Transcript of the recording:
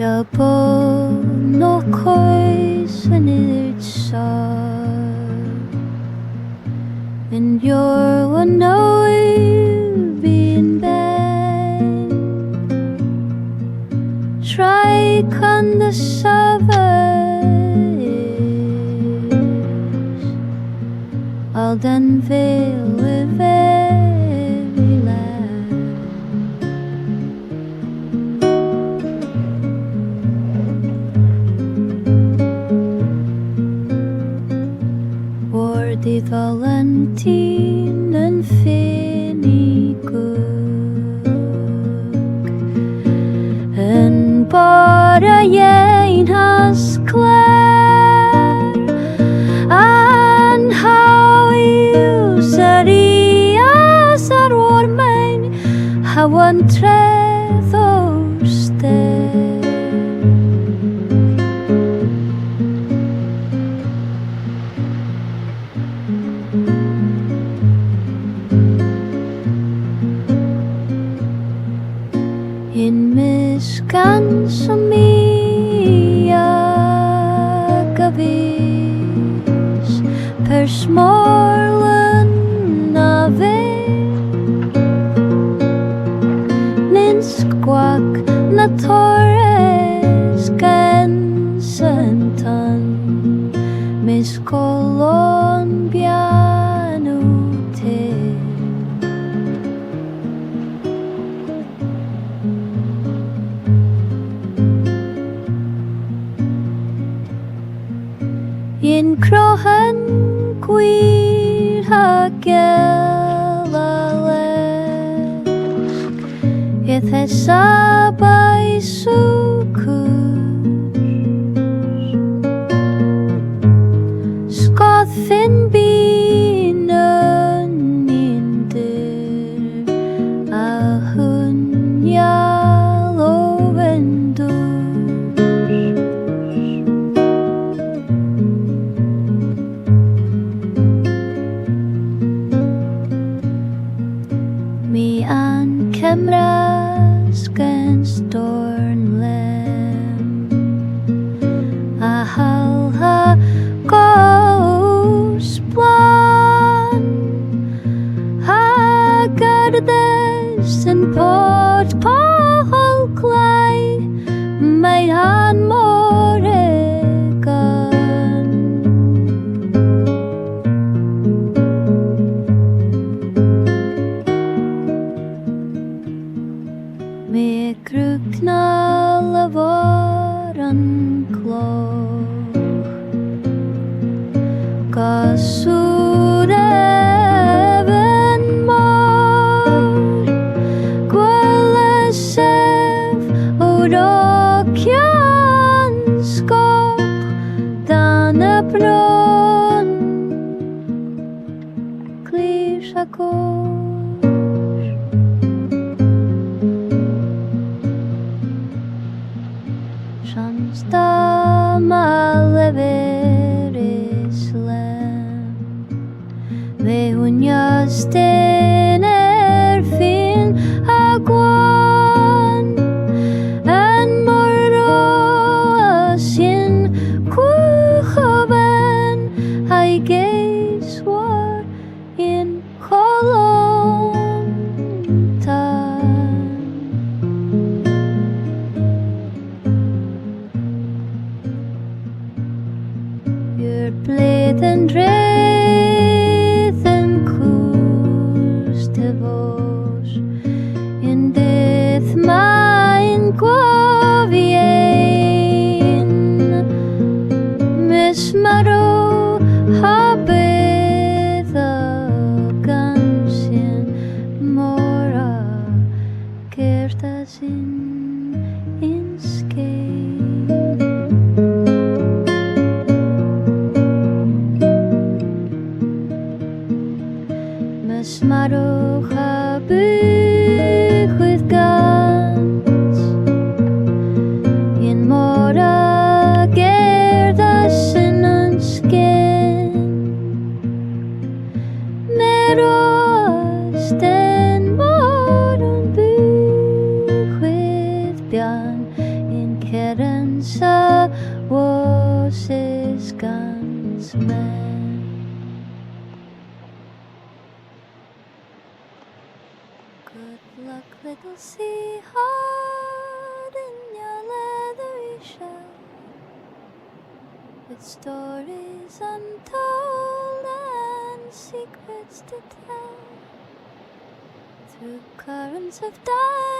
Dabon no kuzh and it's and you're one know you've been bad. Try con the savage, I'll then veil with every lad. War the Valentyn and Finnigook and bara yeyn skler and howls wrias how'n traeth sterr. Yn-mysk gans gavys per smorlen Nyns gwag na torres gans tonn Kolon bian in kroghen gwyrdh gell lesk bysow Fin bian Kernewek gans and porth-poll clay made han morgan med kruknal varan klok kasure rokkya'n sterr fin agwan and morrosin kroghen I gaze war in Kolon your blade and traeth and kuzh in dydh mine yeyn Mesmaro habedd o gansin mora gerdasin Yn-mysk Mesmarwch a bych with gans in mora gerdasin Yn-mysk meros den morgon bych with Good luck, little sea heart, in your leathery shell, with stories untold and secrets to tell. Through currents of time